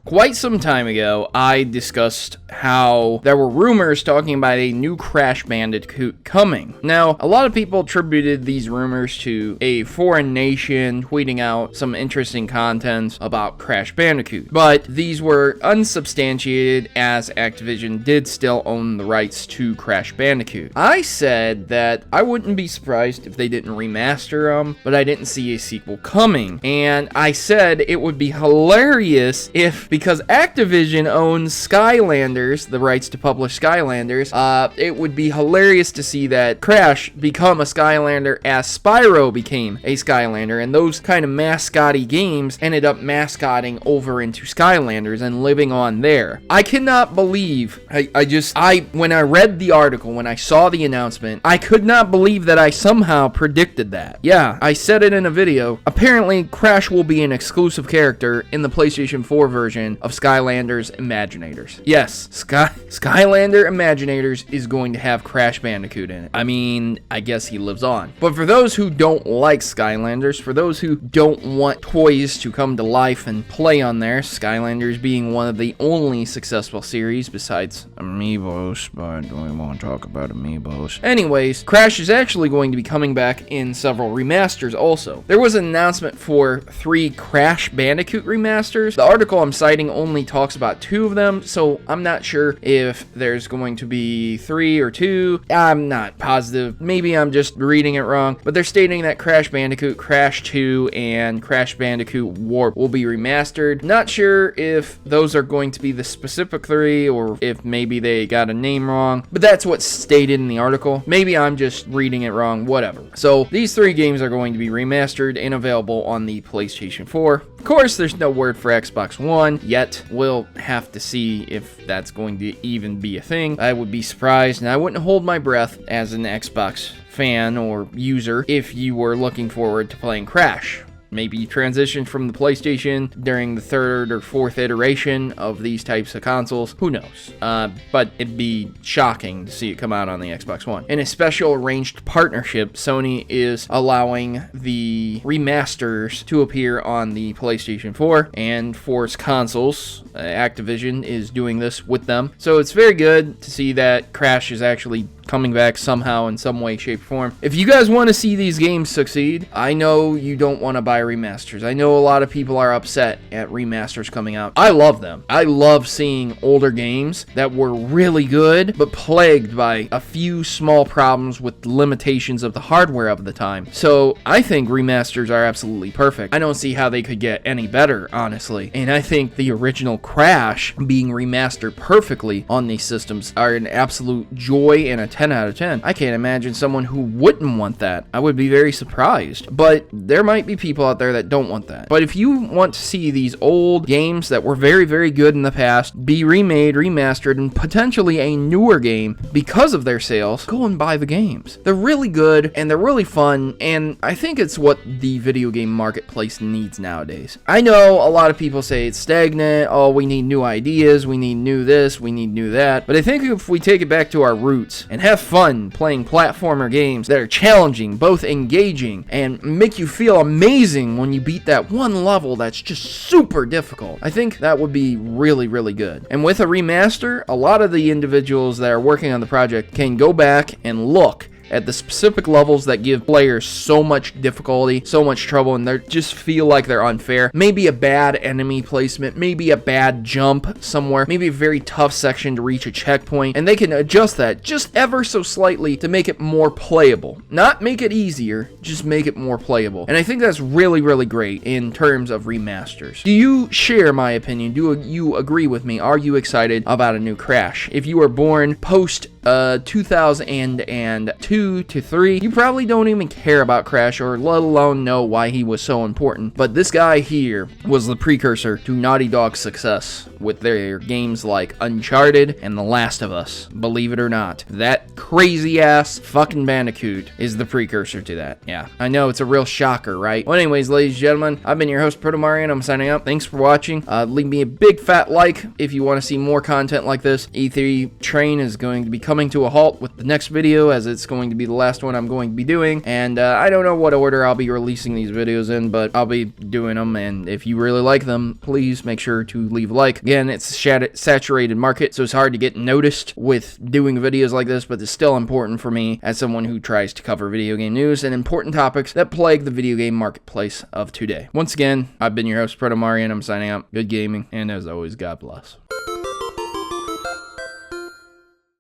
Quite some time ago, I discussed how there were rumors talking about a new Crash Bandicoot coming. Now, a lot of people attributed these rumors to a foreign nation tweeting out some interesting content about Crash Bandicoot, but these were unsubstantiated as Activision did still own the rights to Crash Bandicoot. I said that I wouldn't be surprised if they didn't remaster them, but I didn't see a sequel coming, and I said it would be hilarious if, because Activision owns Skylanders, the rights to publish Skylanders, it would be hilarious to see that Crash become a Skylander as Spyro became a Skylander, and those kind of mascotty games ended up mascotting over into Skylanders and living on there. I cannot believe, when I read the article, when I saw the announcement, I could not believe that I somehow predicted that. Yeah, I said it in a video. Apparently, Crash will be an exclusive character in the PlayStation 4 version of Skylanders Imaginators. Yes, Skylander Imaginators is going to have Crash Bandicoot in it. I mean, I guess he lives on. But for those who don't like Skylanders, for those who don't want toys to come to life and play on there, Skylanders being one of the only successful series besides Amiibos, but we won't talk about Amiibos. Anyways, Crash is actually going to be coming back in several remasters also. There was an announcement for 3 Crash Bandicoot remasters. The article I'm citing only talks about 2 of them, so I'm not sure if there's going to be 3 or 2. I'm not positive. Maybe I'm just reading it wrong, but they're stating that Crash Bandicoot, Crash 2, and Crash Bandicoot Warp will be remastered. Not sure if those are going to be the specific 3 or if maybe they got a name wrong, but that's what's stated in the article. Maybe I'm just reading it wrong, whatever. So these 3 games are going to be remastered and available on the PlayStation 4. Of course, there's no word for Xbox One yet. We'll have to see if that's going to even be a thing. I would be surprised, and I wouldn't hold my breath as an Xbox fan or user if you were looking forward to playing Crash. Maybe you transitioned from the PlayStation during the 3rd or 4th iteration of these types of consoles. Who knows? But it'd be shocking to see it come out on the Xbox One. In a special arranged partnership, Sony is allowing the remasters to appear on the PlayStation 4 and for its consoles. Activision is doing this with them. So it's very good to see that Crash is actually coming back somehow in some way, shape, or form. If you guys want to see these games succeed, I know you don't want to buy remasters. I know a lot of people are upset at remasters coming out. I love them. I love seeing older games that were really good, but plagued by a few small problems with limitations of the hardware of the time. So I think remasters are absolutely perfect. I don't see how they could get any better, honestly. And I think the original Crash being remastered perfectly on these systems are an absolute joy and a 10 out of 10. I can't imagine someone who wouldn't want that. I would be very surprised. But there might be people out there that don't want that. But if you want to see these old games that were very, very good in the past be remade, remastered, and potentially a newer game because of their sales, go and buy the games. They're really good and they're really fun, and I think it's what the video game marketplace needs nowadays. I know a lot of people say it's stagnant, oh, we need new ideas, we need new this, we need new that, but I think if we take it back to our roots and have fun playing platformer games that are challenging, both engaging, and make you feel amazing when you beat that one level that's just super difficult, I think that would be really, really good. And with a remaster, a lot of the individuals that are working on the project can go back and look at the specific levels that give players so much difficulty, so much trouble, and they just feel like they're unfair. Maybe a bad enemy placement, maybe a bad jump somewhere, maybe a very tough section to reach a checkpoint, and they can adjust that just ever so slightly to make it more playable. Not make it easier, just make it more playable. And I think that's really, really great in terms of remasters. Do you share my opinion? Do you agree with me? Are you excited about a new Crash? If you were born post 2002 to 3, you probably don't even care about Crash or let alone know why he was so important. But this guy here was the precursor to Naughty Dog's success with their games like Uncharted and The Last of Us. Believe it or not, that crazy ass fucking Bandicoot is the precursor to that. Yeah, I know, it's a real shocker, right? Well, anyways, ladies and gentlemen, I've been your host, Protomario, and I'm signing up. Thanks for watching. Leave me a big fat like if you want to see more content like this. E3 train is going to be coming to a halt with the next video, as it's going to be the last one I'm going to be doing, and I don't know what order I'll be releasing these videos in, but I'll be doing them, and if you really like them, please make sure to leave a like. Again, it's a saturated market, so it's hard to get noticed with doing videos like this, but it's still important for me as someone who tries to cover video game news and important topics that plague the video game marketplace of today. Once again, I've been your host, Protomario, and I'm signing out. Good gaming, and as always, God bless.